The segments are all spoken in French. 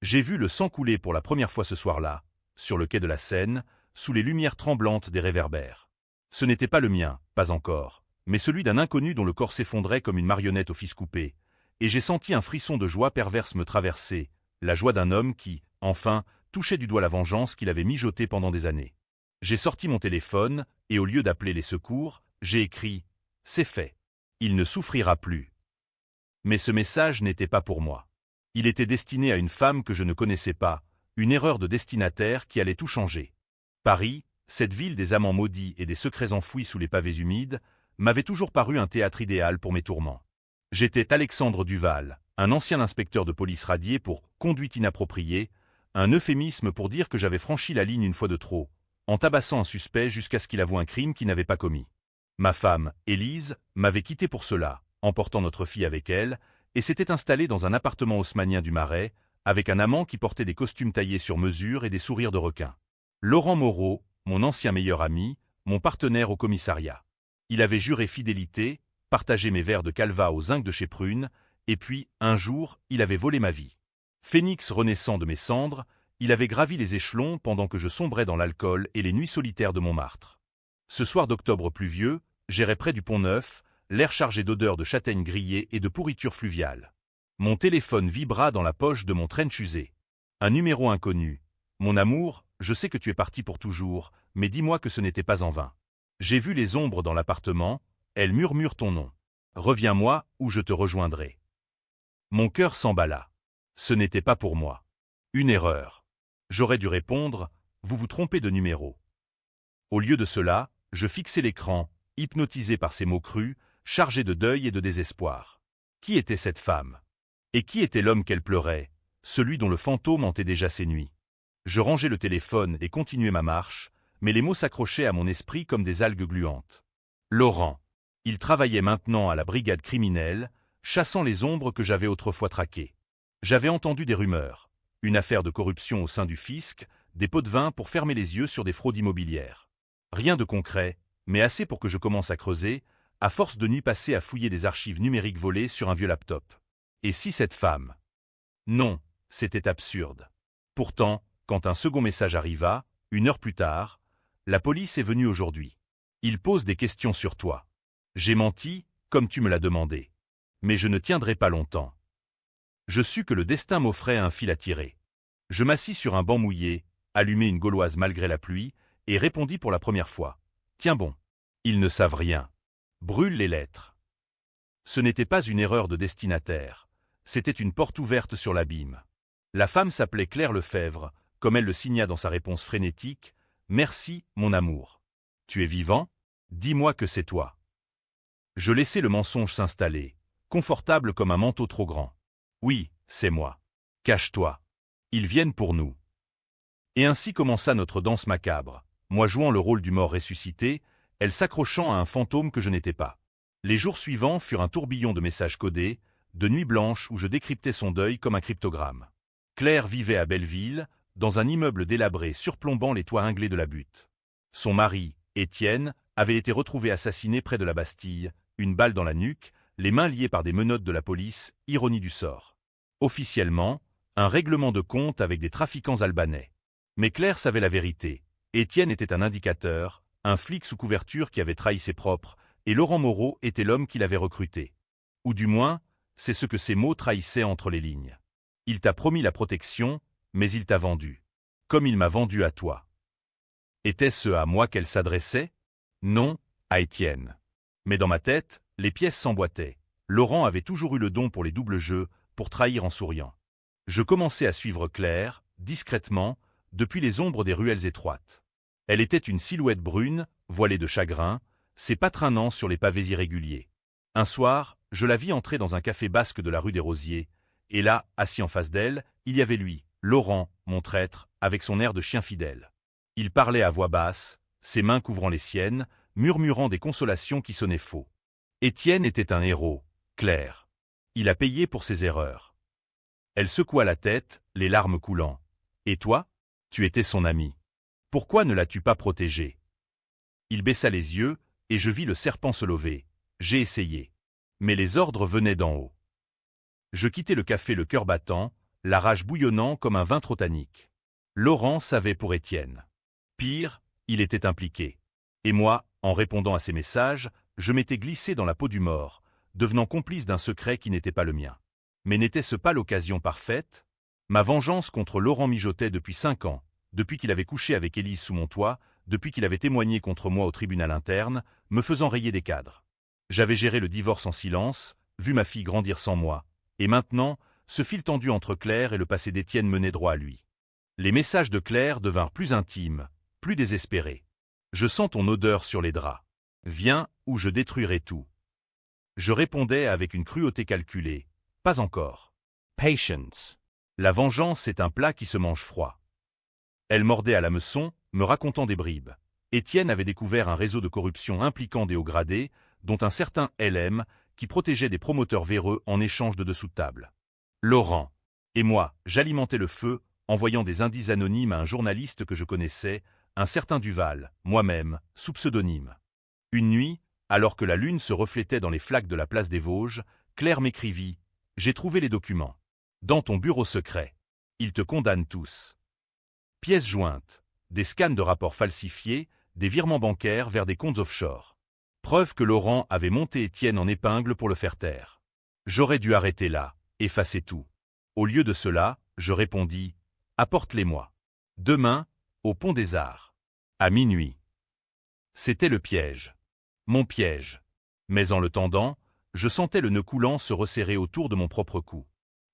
J'ai vu le sang couler pour la première fois ce soir-là, sur le quai de la Seine, sous les lumières tremblantes des réverbères. Ce n'était pas le mien, pas encore, mais celui d'un inconnu dont le corps s'effondrait comme une marionnette au fils coupé, et j'ai senti un frisson de joie perverse me traverser, la joie d'un homme qui, enfin, touchait du doigt la vengeance qu'il avait mijotée pendant des années. J'ai sorti mon téléphone, et au lieu d'appeler les secours, j'ai écrit « C'est fait. Il ne souffrira plus ». Mais ce message n'était pas pour moi. Il était destiné à une femme que je ne connaissais pas, une erreur de destinataire qui allait tout changer. Paris, cette ville des amants maudits et des secrets enfouis sous les pavés humides, m'avait toujours paru un théâtre idéal pour mes tourments. J'étais Alexandre Duval, un ancien inspecteur de police radié pour conduite inappropriée, un euphémisme pour dire que j'avais franchi la ligne une fois de trop, en tabassant un suspect jusqu'à ce qu'il avoue un crime qu'il n'avait pas commis. Ma femme, Élise, m'avait quitté pour cela, emportant notre fille avec elle, et s'était installée dans un appartement haussmannien du Marais, avec un amant qui portait des costumes taillés sur mesure et des sourires de requin. Laurent Moreau, mon ancien meilleur ami, mon partenaire au commissariat. Il avait juré fidélité, partagé mes verres de Calva au zinc de chez Prune, et puis, un jour, il avait volé ma vie. Phénix renaissant de mes cendres, il avait gravi les échelons pendant que je sombrais dans l'alcool et les nuits solitaires de Montmartre. Ce soir d'octobre pluvieux, j'errais près du Pont-Neuf, l'air chargé d'odeurs de châtaignes grillées et de pourriture fluviale. Mon téléphone vibra dans la poche de mon trench usé. Un numéro inconnu. Mon amour, je sais que tu es parti pour toujours, mais dis-moi que ce n'était pas en vain. J'ai vu les ombres dans l'appartement, elles murmurent ton nom. Reviens-moi ou je te rejoindrai. Mon cœur s'emballa. Ce n'était pas pour moi. Une erreur. J'aurais dû répondre, vous vous trompez de numéro. Au lieu de cela, je fixai l'écran, hypnotisé par ces mots crus, chargé de deuil et de désespoir. Qui était cette femme? Et qui était l'homme qu'elle pleurait, celui dont le fantôme hantait déjà ses nuits? Je rangeai le téléphone et continuai ma marche, mais les mots s'accrochaient à mon esprit comme des algues gluantes. Laurent. Il travaillait maintenant à la brigade criminelle, chassant les ombres que j'avais autrefois traquées. J'avais entendu des rumeurs, une affaire de corruption au sein du fisc, des pots de vin pour fermer les yeux sur des fraudes immobilières. Rien de concret, mais assez pour que je commence à creuser, à force de nuits passées à fouiller des archives numériques volées sur un vieux laptop. Et si cette femme? Non, c'était absurde. Pourtant, quand un second message arriva, 1 heure plus tard, la police est venue aujourd'hui. Ils posent des questions sur toi. J'ai menti, comme tu me l'as demandé. Mais je ne tiendrai pas longtemps. Je sus que le destin m'offrait un fil à tirer. Je m'assis sur un banc mouillé, allumai une gauloise malgré la pluie, et répondis pour la première fois. Tiens bon. Ils ne savent rien. Brûle les lettres. Ce n'était pas une erreur de destinataire. C'était une porte ouverte sur l'abîme. La femme s'appelait Claire Lefebvre, comme elle le signa dans sa réponse frénétique. Merci, mon amour. Tu es vivant? Dis-moi que c'est toi. Je laissai le mensonge s'installer, confortable comme un manteau trop grand. Oui, c'est moi. Cache-toi. Ils viennent pour nous. Et ainsi commença notre danse macabre, moi jouant le rôle du mort ressuscité, elle s'accrochant à un fantôme que je n'étais pas. Les jours suivants furent un tourbillon de messages codés, de nuits blanches où je décryptais son deuil comme un cryptogramme. Claire vivait à Belleville, dans un immeuble délabré surplombant les toits ringlés de la butte. Son mari, Étienne, avait été retrouvé assassiné près de la Bastille, une balle dans la nuque, les mains liées par des menottes de la police, ironie du sort. Officiellement, un règlement de compte avec des trafiquants albanais. Mais Claire savait la vérité. Étienne était un indicateur, un flic sous couverture qui avait trahi ses propres, et Laurent Moreau était l'homme qui l'avait recruté. Ou du moins, c'est ce que ces mots trahissaient entre les lignes. Il t'a promis la protection, mais il t'a vendu. Comme il m'a vendu à toi. Était-ce à moi qu'elle s'adressait? Non, à Étienne. Mais dans ma tête, les pièces s'emboîtaient. Laurent avait toujours eu le don pour les doubles jeux, pour trahir en souriant. Je commençais à suivre Claire, discrètement, depuis les ombres des ruelles étroites. Elle était une silhouette brune, voilée de chagrin, ses pas traînant sur les pavés irréguliers. Un soir, je la vis entrer dans un café basque de la rue des Rosiers, et là, assis en face d'elle, il y avait lui, Laurent, mon traître, avec son air de chien fidèle. Il parlait à voix basse, ses mains couvrant les siennes, murmurant des consolations qui sonnaient faux. Étienne était un héros, Claire. Il a payé pour ses erreurs. Elle secoua la tête, les larmes coulant. Et toi? Tu étais son ami. Pourquoi ne l'as-tu pas protégé? Il baissa les yeux, et je vis le serpent se lever. J'ai essayé. Mais les ordres venaient d'en haut. Je quittai le café le cœur battant, la rage bouillonnant comme un vin trop tannique. Laurent savait pour Étienne. Pire, il était impliqué. Et moi, en répondant à ses messages, je m'étais glissé dans la peau du mort, devenant complice d'un secret qui n'était pas le mien. Mais n'était-ce pas l'occasion parfaite? Ma vengeance contre Laurent mijotait depuis 5 ans, depuis qu'il avait couché avec Élise sous mon toit, depuis qu'il avait témoigné contre moi au tribunal interne, me faisant rayer des cadres. J'avais géré le divorce en silence, vu ma fille grandir sans moi, et maintenant, ce fil tendu entre Claire et le passé d'Étienne menait droit à lui. Les messages de Claire devinrent plus intimes, plus désespérés. Je sens ton odeur sur les draps. Viens ou je détruirai tout. Je répondais avec une cruauté calculée. Pas encore. Patience. La vengeance est un plat qui se mange froid. Elle mordait à l'hameçon, me racontant des bribes. Étienne avait découvert un réseau de corruption impliquant des hauts gradés, dont un certain LM, qui protégeait des promoteurs véreux en échange de dessous de table. Laurent. Et moi, j'alimentais le feu, envoyant des indices anonymes à un journaliste que je connaissais, un certain Duval, moi-même, sous pseudonyme. Une nuit, alors que la lune se reflétait dans les flaques de la place des Vosges, Claire m'écrivit « J'ai trouvé les documents. Dans ton bureau secret. Ils te condamnent tous. » Pièces jointes, des scans de rapports falsifiés, des virements bancaires vers des comptes offshore. Preuve que Laurent avait monté Étienne en épingle pour le faire taire. J'aurais dû arrêter là, effacer tout. Au lieu de cela, je répondis « Apporte-les-moi. Demain, au Pont des Arts. À minuit. » C'était le piège. Mon piège. Mais en le tendant, je sentais le nœud coulant se resserrer autour de mon propre cou.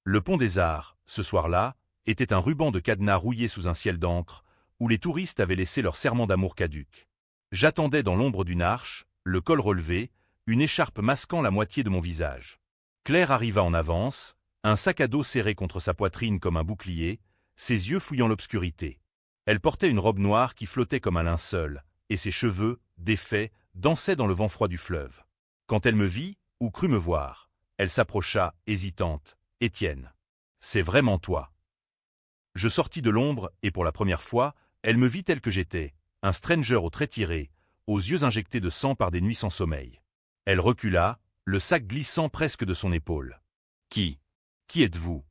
Le Pont des Arts, ce soir-là, était un ruban de cadenas rouillé sous un ciel d'encre, où les touristes avaient laissé leur serment d'amour caduc. J'attendais dans l'ombre d'une arche, le col relevé, une écharpe masquant la moitié de mon visage. Claire arriva en avance, un sac à dos serré contre sa poitrine comme un bouclier, ses yeux fouillant l'obscurité. Elle portait une robe noire qui flottait comme un linceul, et ses cheveux, défaits, dansaient dans le vent froid du fleuve. Quand elle me vit, ou crut me voir, elle s'approcha, hésitante. « Étienne, c'est vraiment toi. » Je sortis de l'ombre, et pour la première fois, elle me vit tel que j'étais, un stranger aux traits tirés, aux yeux injectés de sang par des nuits sans sommeil. Elle recula, le sac glissant presque de son épaule. « Qui êtes-vous »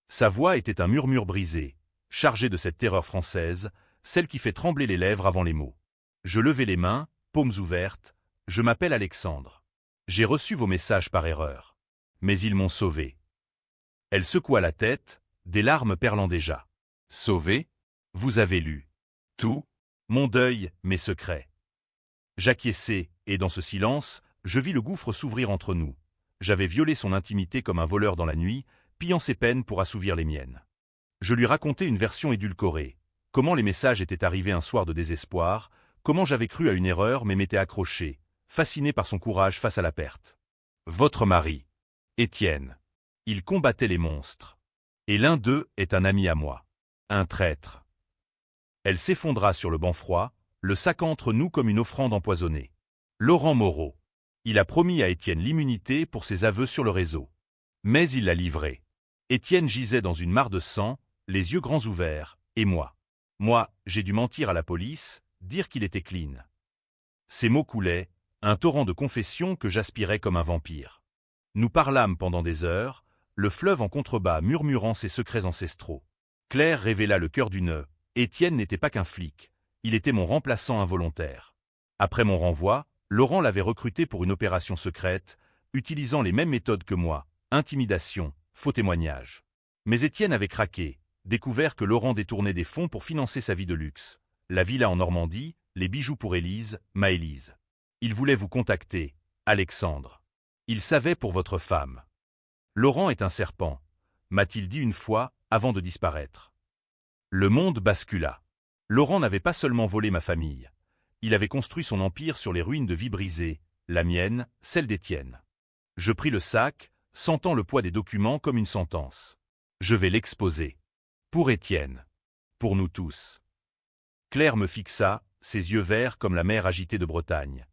Sa voix était un murmure brisé, chargé de cette terreur française, celle qui fait trembler les lèvres avant les mots. Je levai les mains, paumes ouvertes. « Je m'appelle Alexandre. J'ai reçu vos messages par erreur. Mais ils m'ont sauvé. » Elle secoua la tête, des larmes perlant déjà. « Sauvé ? Vous avez lu. Tout ? Mon deuil, mes secrets. » J'acquiesçai, et dans ce silence, je vis le gouffre s'ouvrir entre nous. J'avais violé son intimité comme un voleur dans la nuit, pillant ses peines pour assouvir les miennes. Je lui racontai une version édulcorée. Comment les messages étaient arrivés un soir de désespoir, comment j'avais cru à une erreur mais m'étais accroché, fasciné par son courage face à la perte. Votre mari, Étienne. Il combattait les monstres. Et l'un d'eux est un ami à moi. Un traître. Elle s'effondra sur le banc froid, le sac entre nous comme une offrande empoisonnée. Laurent Moreau. Il a promis à Étienne l'immunité pour ses aveux sur le réseau. Mais il l'a livré. Étienne gisait dans une mare de sang, les yeux grands ouverts, et moi. Moi, j'ai dû mentir à la police, dire qu'il était clean. Ces mots coulaient, un torrent de confessions que j'aspirais comme un vampire. Nous parlâmes pendant des heures, le fleuve en contrebas murmurant ses secrets ancestraux. Claire révéla le cœur du nœud. Étienne n'était pas qu'un flic, il était mon remplaçant involontaire. Après mon renvoi, Laurent l'avait recruté pour une opération secrète, utilisant les mêmes méthodes que moi, intimidation, faux témoignages. Mais Étienne avait craqué, découvert que Laurent détournait des fonds pour financer sa vie de luxe. La villa en Normandie, les bijoux pour Élise, ma Élise. Il voulait vous contacter, Alexandre. Il savait pour votre femme. Laurent est un serpent, m'a-t-il dit une fois, avant de disparaître. Le monde bascula. Laurent n'avait pas seulement volé ma famille. Il avait construit son empire sur les ruines de vies brisées, la mienne, celle d'Étienne. Je pris le sac, sentant le poids des documents comme une sentence. Je vais l'exposer. Pour Étienne. Pour nous tous. Claire me fixa, ses yeux verts comme la mer agitée de Bretagne.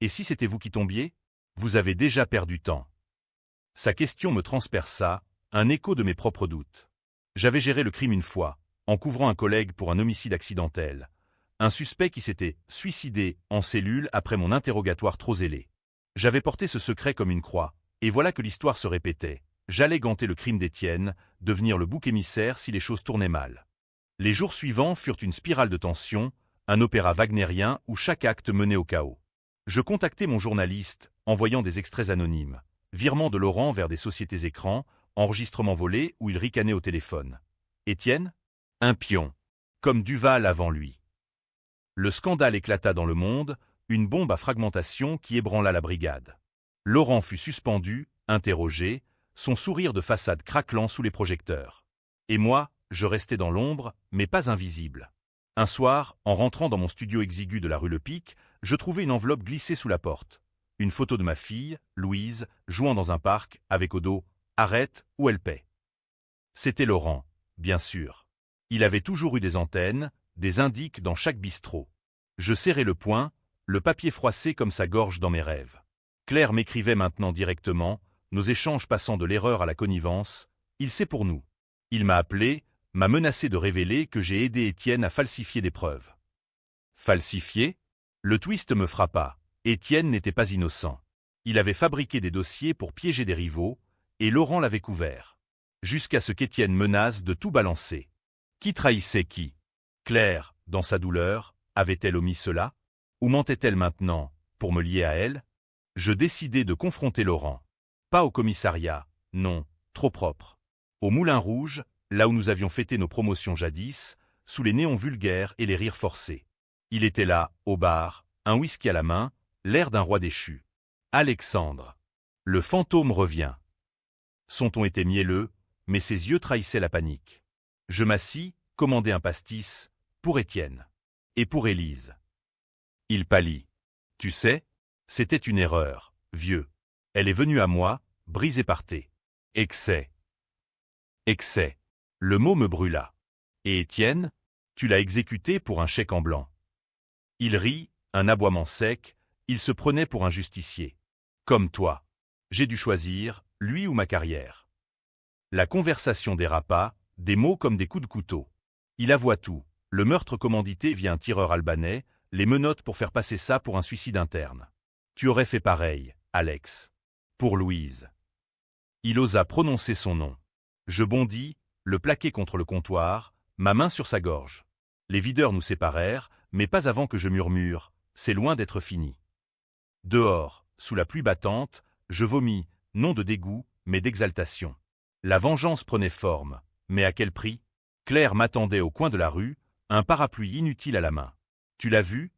Et si c'était vous qui tombiez ? Vous avez déjà perdu temps. Sa question me transperça, un écho de mes propres doutes. J'avais géré le crime une fois, en couvrant un collègue pour un homicide accidentel. Un suspect qui s'était suicidé en cellule après mon interrogatoire trop zélé. J'avais porté ce secret comme une croix, et voilà que l'histoire se répétait. j'allais ganter le crime d'Étienne, devenir le bouc émissaire si les choses tournaient mal. Les jours suivants furent une spirale de tension, un opéra wagnérien où chaque acte menait au chaos. Je contactai mon journaliste, envoyant des extraits anonymes. Virement de Laurent vers des sociétés écrans, enregistrement volé où il ricanait au téléphone. Étienne? Un pion. Comme Duval avant lui. Le scandale éclata dans le monde, une bombe à fragmentation qui ébranla la brigade. Laurent fut suspendu, interrogé, son sourire de façade craquelant sous les projecteurs. Et moi, je restais dans l'ombre, mais pas invisible. Un soir, en rentrant dans mon studio exigu de la rue Le Pic, je trouvai une enveloppe glissée sous la porte. Une photo de ma fille, Louise, jouant dans un parc, avec au dos « Arrête ou elle paie ». C'était Laurent, bien sûr. Il avait toujours eu des antennes, des indices dans chaque bistrot. Je serrai le poing, le papier froissé comme sa gorge dans mes rêves. Claire m'écrivait maintenant directement, nos échanges passant de l'erreur à la connivence. Il sait pour nous. Il m'a appelé, m'a menacé de révéler que j'ai aidé Étienne à falsifier des preuves. Falsifier? Le twist me frappa. Étienne n'était pas innocent. Il avait fabriqué des dossiers pour piéger des rivaux, et Laurent l'avait couvert. Jusqu'à ce qu'Étienne menace de tout balancer. Qui trahissait qui? Claire, dans sa douleur, avait-elle omis cela? Ou mentait-elle maintenant, pour me lier à elle? Je décidai de confronter Laurent. Pas au commissariat, non, trop propre. Au Moulin Rouge, là où nous avions fêté nos promotions jadis, sous les néons vulgaires et les rires forcés. Il était là, au bar, un whisky à la main, l'air d'un roi déchu. Alexandre. Le fantôme revient. Son ton était mielleux, mais ses yeux trahissaient la panique. Je m'assis, commandai un pastis, pour Étienne. Et pour Élise. Il pâlit. Tu sais, c'était une erreur, vieux. Elle est venue à moi, brisée par tes excès. Excès. Le mot me brûla. Et Étienne, tu l'as exécuté pour un chèque en blanc. Il rit, un aboiement sec, il se prenait pour un justicier. Comme toi. J'ai dû choisir, lui ou ma carrière. La conversation dérapa, des mots comme des coups de couteau. Il avoua tout, le meurtre commandité via un tireur albanais, les menottes pour faire passer ça pour un suicide interne. Tu aurais fait pareil, Alex. Pour Louise. Il osa prononcer son nom. Je bondis, le plaquai contre le comptoir, ma main sur sa gorge. Les videurs nous séparèrent, mais pas avant que je murmure, c'est loin d'être fini. Dehors, sous la pluie battante, je vomis, non de dégoût, mais d'exaltation. La vengeance prenait forme, mais à quel prix? Claire m'attendait au coin de la rue, un parapluie inutile à la main. Tu l'as vu?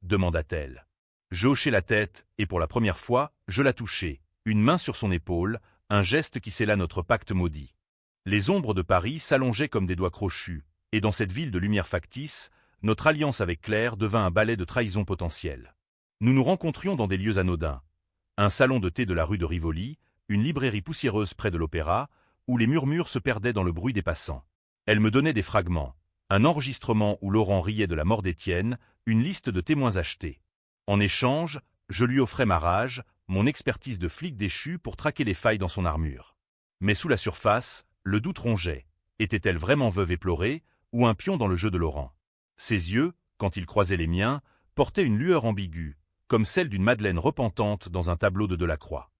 Demanda-t-elle. Je hochai la tête, et pour la première fois, je la touchai, une main sur son épaule, un geste qui scella notre pacte maudit. Les ombres de Paris s'allongeaient comme des doigts crochus, et dans cette ville de lumière factice, notre alliance avec Claire devint un balai de trahison potentielle. Nous nous rencontrions dans des lieux anodins. Un salon de thé de la rue de Rivoli, une librairie poussiéreuse près de l'Opéra, où les murmures se perdaient dans le bruit des passants. Elle me donnait des fragments, un enregistrement où Laurent riait de la mort d'Étienne, une liste de témoins achetés. En échange, je lui offrais ma rage, mon expertise de flic déchu pour traquer les failles dans son armure. Mais sous la surface, le doute rongeait. Était-elle vraiment veuve éplorée, ou un pion dans le jeu de Laurent? Ses yeux, quand ils croisaient les miens, portaient une lueur ambiguë, comme celle d'une Madeleine repentante dans un tableau de Delacroix.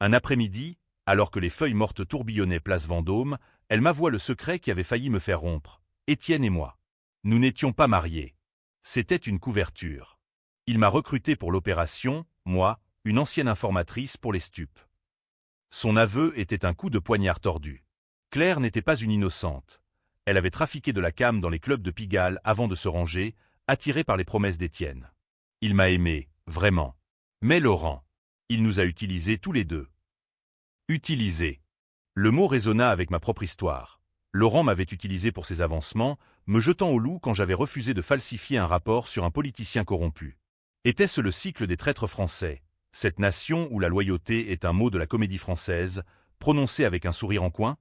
Un après-midi, alors que les feuilles mortes tourbillonnaient place Vendôme, elle m'avoua le secret qui avait failli me faire rompre. Étienne et moi. Nous n'étions pas mariés. C'était une couverture. Il m'a recruté pour l'opération, moi, une ancienne informatrice pour les stupes. Son aveu était un coup de poignard tordu. Claire n'était pas une innocente. Elle avait trafiqué de la cam dans les clubs de Pigalle avant de se ranger, attirée par les promesses d'Étienne. Il m'a aimé, vraiment. Mais Laurent, il nous a utilisés tous les deux. Utilisés. Le mot résonna avec ma propre histoire. Laurent m'avait utilisé pour ses avancements, me jetant au loup quand j'avais refusé de falsifier un rapport sur un politicien corrompu. Était-ce le cycle des traîtres français, cette nation où la loyauté est un mot de la comédie française, prononcé avec un sourire en coin?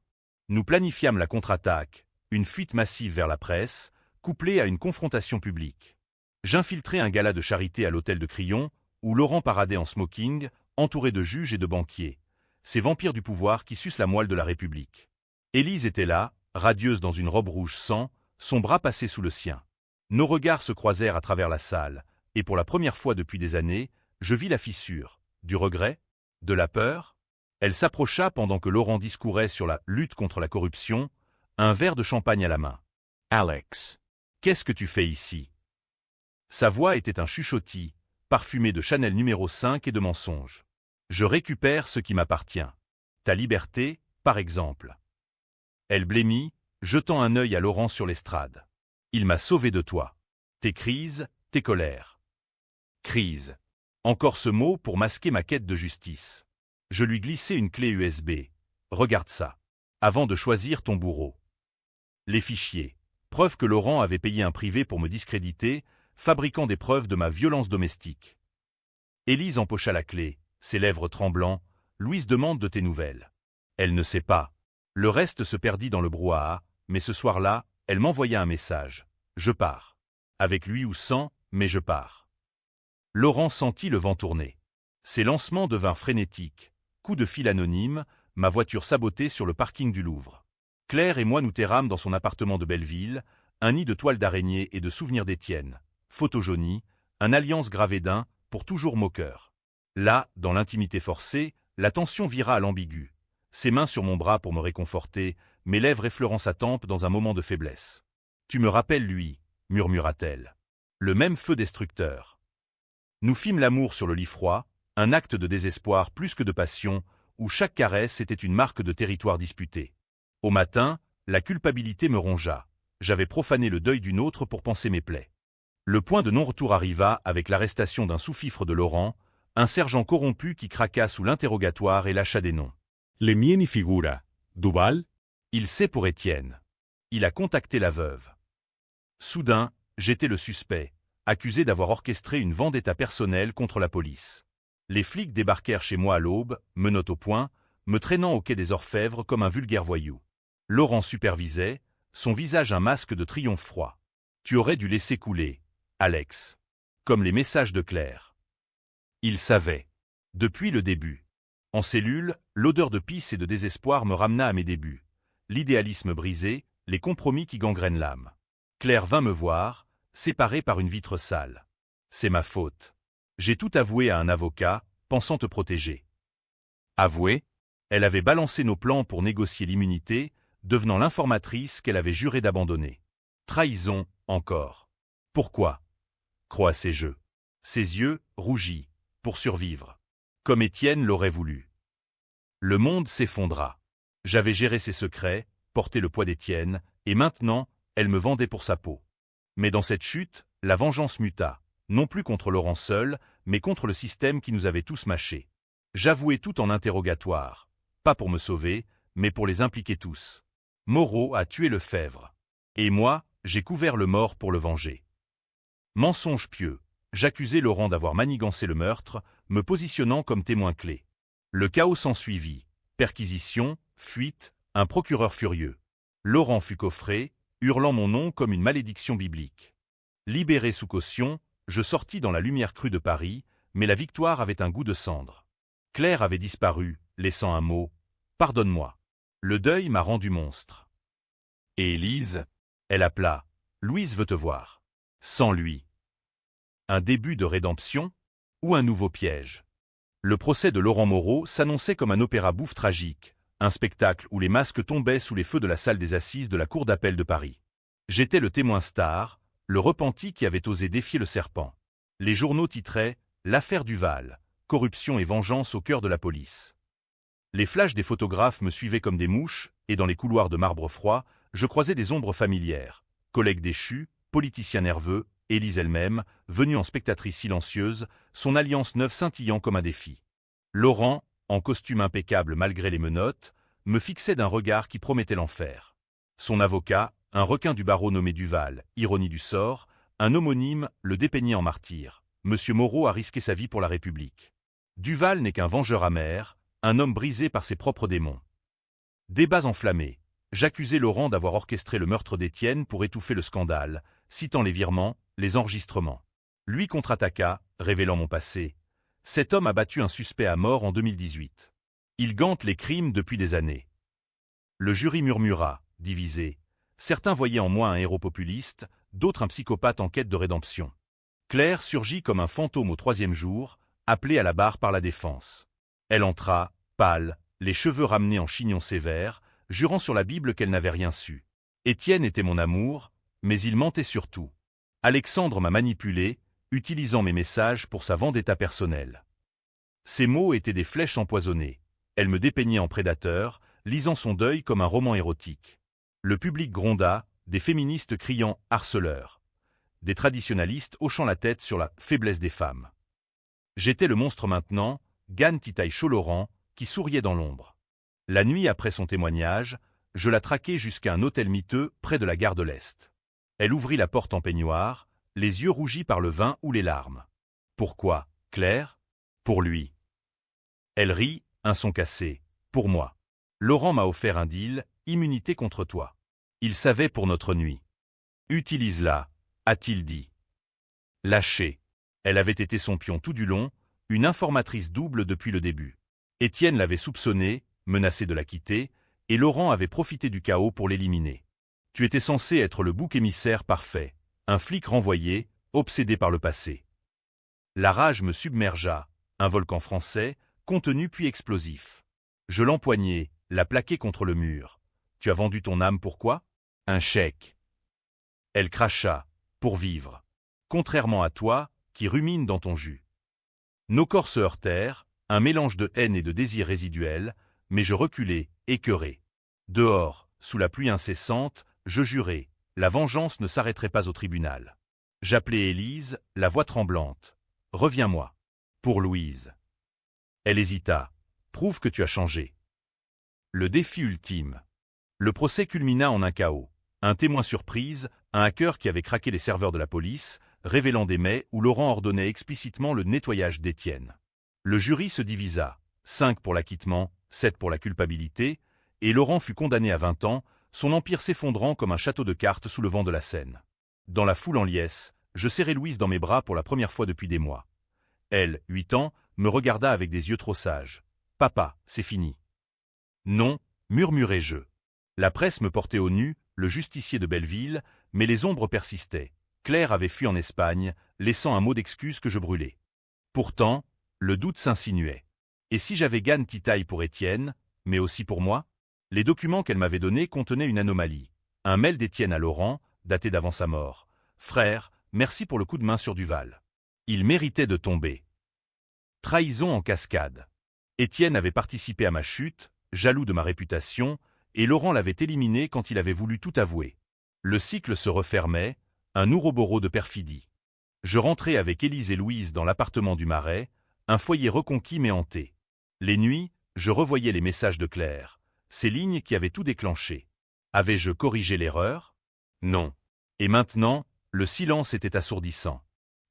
Nous planifiâmes la contre-attaque, une fuite massive vers la presse, couplée à une confrontation publique. J'infiltrai un gala de charité à l'hôtel de Crillon, où Laurent paradait en smoking, entouré de juges et de banquiers, ces vampires du pouvoir qui sucent la moelle de la République. Élise était là, radieuse dans une robe rouge sang, son bras passé sous le sien. Nos regards se croisèrent à travers la salle, et pour la première fois depuis des années, je vis la fissure, du regret, de la peur. Elle s'approcha pendant que Laurent discourait sur la lutte contre la corruption, un verre de champagne à la main. « Alex, qu'est-ce que tu fais ici ?» Sa voix était un chuchotis, parfumé de Chanel numéro 5 et de mensonges. « Je récupère ce qui m'appartient. Ta liberté, par exemple. » Elle blêmit, jetant un œil à Laurent sur l'estrade. « Il m'a sauvé de toi. Tes crises, tes colères. » Crise. Encore ce mot pour masquer ma quête de justice. Je lui glissai une clé USB. « Regarde ça. Avant de choisir ton bourreau. » Les fichiers. Preuve que Laurent avait payé un privé pour me discréditer, fabriquant des preuves de ma violence domestique. Élise empocha la clé, ses lèvres tremblant. « Louise demande de tes nouvelles. » Elle ne sait pas. Le reste se perdit dans le brouhaha, mais ce soir-là, elle m'envoya un message. « Je pars. Avec lui ou sans, mais je pars. » Laurent sentit le vent tourner. Ses lancements devinrent frénétiques. Coup de fil anonyme, ma voiture sabotée sur le parking du Louvre. Claire et moi nous terrâmes dans son appartement de Belleville, un nid de toiles d'araignée et de souvenirs d'Étienne. Photo jaunie, un alliance gravée d'un, pour toujours moqueur. Là, dans l'intimité forcée, la tension vira à l'ambigu. Ses mains sur mon bras pour me réconforter, mes lèvres effleurant sa tempe dans un moment de faiblesse. « Tu me rappelles lui, » murmura-t-elle. Le même feu destructeur. Nous fîmes l'amour sur le lit froid, un acte de désespoir plus que de passion, où chaque caresse était une marque de territoire disputé. Au matin, la culpabilité me rongea. J'avais profané le deuil d'une autre pour panser mes plaies. Le point de non-retour arriva avec l'arrestation d'un sous-fifre de Laurent, un sergent corrompu qui craqua sous l'interrogatoire et lâcha des noms. Le mien y figura. Duval? Il sait pour Étienne. Il a contacté la veuve. Soudain, j'étais le suspect, accusé d'avoir orchestré une vendetta personnelle contre la police. Les flics débarquèrent chez moi à l'aube, menottes au poing, me traînant au quai des Orfèvres comme un vulgaire voyou. Laurent supervisait, son visage un masque de triomphe froid. « Tu aurais dû laisser couler, Alex. » Comme les messages de Claire. Il savait. Depuis le début. En cellule, l'odeur de pisse et de désespoir me ramena à mes débuts. L'idéalisme brisé, les compromis qui gangrènent l'âme. Claire vint me voir, séparée par une vitre sale. C'est ma faute. J'ai tout avoué à un avocat, pensant te protéger. Avoué? Elle avait balancé nos plans pour négocier l'immunité, devenant l'informatrice qu'elle avait juré d'abandonner. Trahison, encore. Pourquoi? Croix ses jeux. Ses yeux, rougis, pour survivre. Comme Étienne l'aurait voulu. Le monde s'effondra. J'avais géré ses secrets, porté le poids d'Étienne, et maintenant, elle me vendait pour sa peau. Mais dans cette chute, la vengeance muta, non plus contre Laurent seul, mais contre le système qui nous avait tous mâchés. J'avouai tout en interrogatoire, pas pour me sauver, mais pour les impliquer tous. Moreau a tué Lefebvre. Et moi, j'ai couvert le mort pour le venger. Mensonge pieux, j'accusai Laurent d'avoir manigancé le meurtre, me positionnant comme témoin clé. Le chaos s'ensuivit. Perquisition, fuite, un procureur furieux. Laurent fut coffré, hurlant mon nom comme une malédiction biblique. Libéré sous caution, je sortis dans la lumière crue de Paris, mais la victoire avait un goût de cendre. Claire avait disparu, laissant un mot « Pardonne-moi ». Le deuil m'a rendu monstre. Et Élise? Elle appela « Louise veut te voir ». Sans lui. Un début de rédemption? Ou un nouveau piège? Le procès de Laurent Moreau s'annonçait comme un opéra bouffe tragique, un spectacle où les masques tombaient sous les feux de la salle des assises de la cour d'appel de Paris. J'étais le témoin star, le repenti qui avait osé défier le serpent. Les journaux titraient « L'affaire Duval, corruption et vengeance au cœur de la police ». Les flashs des photographes me suivaient comme des mouches, et dans les couloirs de marbre froid, je croisais des ombres familières. Collègues déchus, politiciens nerveux, Élise elle-même, venue en spectatrice silencieuse, son alliance neuve scintillant comme un défi. Laurent, en costume impeccable malgré les menottes, me fixait d'un regard qui promettait l'enfer. Son avocat, un requin du barreau nommé Duval, ironie du sort, un homonyme, le dépeignait en martyr. Monsieur Moreau a risqué sa vie pour la République. Duval n'est qu'un vengeur amer, un homme brisé par ses propres démons. Débats enflammés. J'accusais Laurent d'avoir orchestré le meurtre d'Étienne pour étouffer le scandale, citant les virements, les enregistrements. Lui contre-attaqua, révélant mon passé. Cet homme a battu un suspect à mort en 2018. Il gante les crimes depuis des années. Le jury murmura, divisé. Certains voyaient en moi un héros populiste, d'autres un psychopathe en quête de rédemption. Claire surgit comme un fantôme au 3e jour, appelée à la barre par la défense. Elle entra, pâle, les cheveux ramenés en chignon sévère, jurant sur la Bible qu'elle n'avait rien su. Étienne était mon amour, mais il mentait surtout. Alexandre m'a manipulé, utilisant mes messages pour sa vendetta personnelle. Ses mots étaient des flèches empoisonnées. Elle me dépeignait en prédateur, lisant son deuil comme un roman érotique. Le public gronda, des féministes criant « harceleur », des traditionalistes hochant la tête sur la faiblesse des femmes. J'étais le monstre maintenant, Gan Titaï Choloran, qui souriait dans l'ombre. La nuit après son témoignage, je la traquai jusqu'à un hôtel miteux près de la gare de l'Est. Elle ouvrit la porte en peignoir, les yeux rougis par le vin ou les larmes. Pourquoi, Claire? Pour lui. Elle rit, un son cassé. Pour moi. Laurent m'a offert un deal, immunité contre toi. Il savait pour notre nuit. Utilise-la, a-t-il dit. Lâché. Elle avait été son pion tout du long, une informatrice double depuis le début. Étienne l'avait soupçonnée, menacé de la quitter, et Laurent avait profité du chaos pour l'éliminer. Tu étais censé être le bouc émissaire parfait, un flic renvoyé, obsédé par le passé. La rage me submergea, un volcan français, contenu puis explosif. Je l'empoignai, la plaquai contre le mur. Tu as vendu ton âme pourquoi? Un chèque. Elle cracha, pour vivre. Contrairement à toi, qui rumine dans ton jus. Nos corps se heurtèrent, un mélange de haine et de désir résiduel, mais je reculai, écœuré. Dehors, sous la pluie incessante, je jurai, la vengeance ne s'arrêterait pas au tribunal. J'appelai Élise, la voix tremblante. Reviens-moi. Pour Louise. Elle hésita. Prouve que tu as changé. Le défi ultime. Le procès culmina en un chaos. Un témoin surprise, un hacker qui avait craqué les serveurs de la police, révélant des mets où Laurent ordonnait explicitement le nettoyage d'Étienne. Le jury se divisa, 5 pour l'acquittement, 7 pour la culpabilité, et Laurent fut condamné à 20 ans, son empire s'effondrant comme un château de cartes sous le vent de la Seine. Dans la foule en liesse, je serrai Louise dans mes bras pour la première fois depuis des mois. Elle, 8 ans, me regarda avec des yeux trop sages. « Papa, c'est fini. » « Non, murmurai-je. La presse me portait au nu, le justicier de Belleville, mais les ombres persistaient. Claire avait fui en Espagne, laissant un mot d'excuse que je brûlais. Pourtant, le doute s'insinuait. Et si j'avais Gan Titaï pour Étienne, mais aussi pour moi? Les documents qu'elle m'avait donnés contenaient une anomalie. Un mail d'Étienne à Laurent, daté d'avant sa mort. « Frère, merci pour le coup de main sur Duval. Il méritait de tomber. » Trahison en cascade. Étienne avait participé à ma chute, jaloux de ma réputation, et Laurent l'avait éliminé quand il avait voulu tout avouer. Le cycle se refermait, un ouroboros de perfidie. Je rentrais avec Élise et Louise dans l'appartement du Marais, un foyer reconquis mais hanté. Les nuits, je revoyais les messages de Claire, ces lignes qui avaient tout déclenché. Avais-je corrigé l'erreur? Non. Et maintenant, le silence était assourdissant.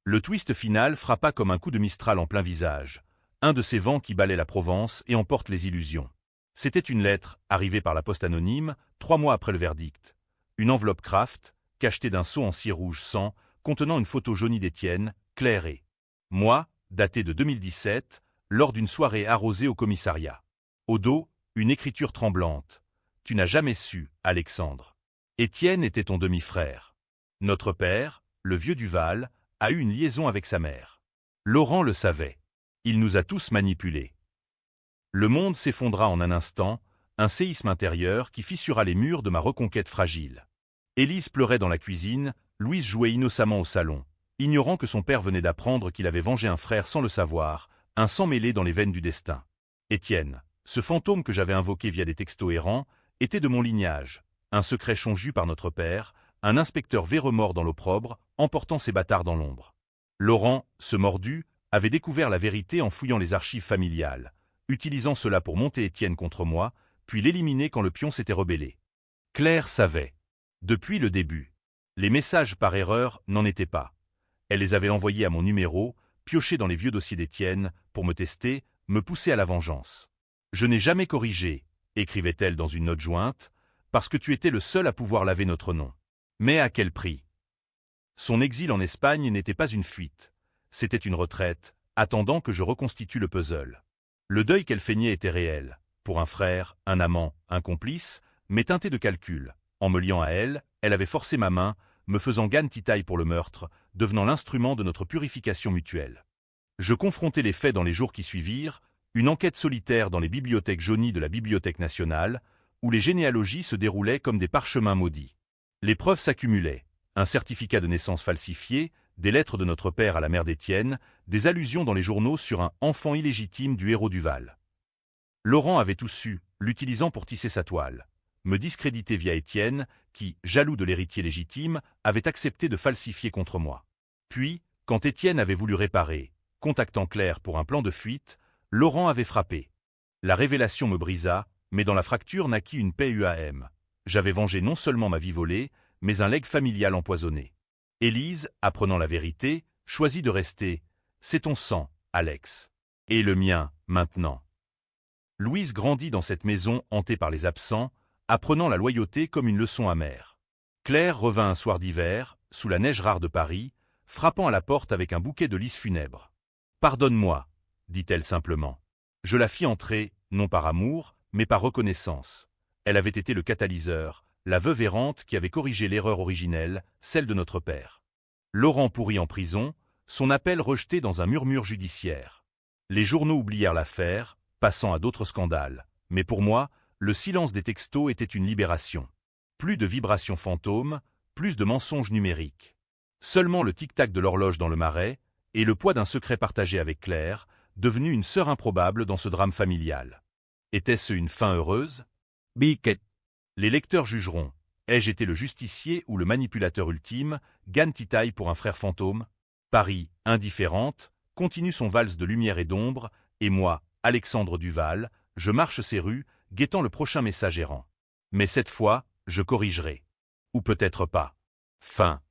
Le twist final frappa comme un coup de Mistral en plein visage, un de ces vents qui balaient la Provence et emportent les illusions. C'était une lettre, arrivée par la poste anonyme, 3 mois après le verdict. Une enveloppe Kraft, cachetée d'un seau en cire rouge sang, contenant une photo jaunie d'Étienne, Claire et moi, datée de 2017, lors d'une soirée arrosée au commissariat. Au dos, une écriture tremblante. Tu n'as jamais su, Alexandre. Étienne était ton demi-frère. Notre père, le vieux Duval, a eu une liaison avec sa mère. Laurent le savait. Il nous a tous manipulés. Le monde s'effondra en un instant, un séisme intérieur qui fissura les murs de ma reconquête fragile. Élise pleurait dans la cuisine, Louise jouait innocemment au salon, ignorant que son père venait d'apprendre qu'il avait vengé un frère sans le savoir, un sang mêlé dans les veines du destin. Étienne, ce fantôme que j'avais invoqué via des textos errants, était de mon lignage, un secret chonju par notre père, un inspecteur véreux-mort dans l'opprobre, emportant ses bâtards dans l'ombre. Laurent, ce mordu, avait découvert la vérité en fouillant les archives familiales, utilisant cela pour monter Étienne contre moi, puis l'éliminer quand le pion s'était rebellé. Claire savait. Depuis le début. Les messages par erreur n'en étaient pas. Elle les avait envoyés à mon numéro, piochés dans les vieux dossiers d'Étienne, pour me tester, me pousser à la vengeance. Je n'ai jamais corrigé, écrivait-elle dans une note jointe, parce que tu étais le seul à pouvoir laver notre nom. Mais à quel prix? Son exil en Espagne n'était pas une fuite. C'était une retraite, attendant que je reconstitue le puzzle. Le deuil qu'elle feignait était réel. Pour un frère, un amant, un complice, mais teinté de calcul. En me liant à elle, elle avait forcé ma main, me faisant Gan Titaï pour le meurtre, devenant l'instrument de notre purification mutuelle. Je confrontai les faits dans les jours qui suivirent, Une enquête solitaire dans les bibliothèques jaunies de la Bibliothèque nationale, où les généalogies se déroulaient comme des parchemins maudits. Les preuves s'accumulaient. Un certificat de naissance falsifié, des lettres de notre père à la mère d'Étienne, des allusions dans les journaux sur un enfant illégitime du héros du Val. Laurent avait tout su, l'utilisant pour tisser sa toile. Me discréditer via Étienne, qui, jaloux de l'héritier légitime, avait accepté de falsifier contre moi. Puis, quand Étienne avait voulu réparer, contactant Claire pour un plan de fuite, Laurent avait frappé. La révélation me brisa, mais dans la fracture naquit une paix UAM. J'avais vengé non seulement ma vie volée, mais un legs familial empoisonné. Élise, apprenant la vérité, choisit de rester. C'est ton sang, Alex. Et le mien, maintenant. Louise grandit dans cette maison hantée par les absents, apprenant la loyauté comme une leçon amère. Claire revint un soir d'hiver, sous la neige rare de Paris, frappant à la porte avec un bouquet de lys funèbres. « Pardonne-moi », dit-elle simplement. Je la fis entrer, non par amour, mais par reconnaissance. Elle avait été le catalyseur, la veuve errante qui avait corrigé l'erreur originelle, celle de notre père. Laurent pourri en prison, son appel rejeté dans un murmure judiciaire. Les journaux oublièrent l'affaire, passant à d'autres scandales. Mais pour moi, le silence des textos était une libération. Plus de vibrations fantômes, plus de mensonges numériques. Seulement le tic-tac de l'horloge dans le marais, et le poids d'un secret partagé avec Claire, devenu une sœur improbable dans ce drame familial. Était-ce une fin heureuse? Biquet. Les lecteurs jugeront. Ai-je été le justicier ou le manipulateur ultime, Gan Titaï pour un frère fantôme? Paris, indifférente, continue son valse de lumière et d'ombre, et moi, Alexandre Duval, je marche ces rues, guettant le prochain message errant. Mais cette fois, je corrigerai. Ou peut-être pas. Fin.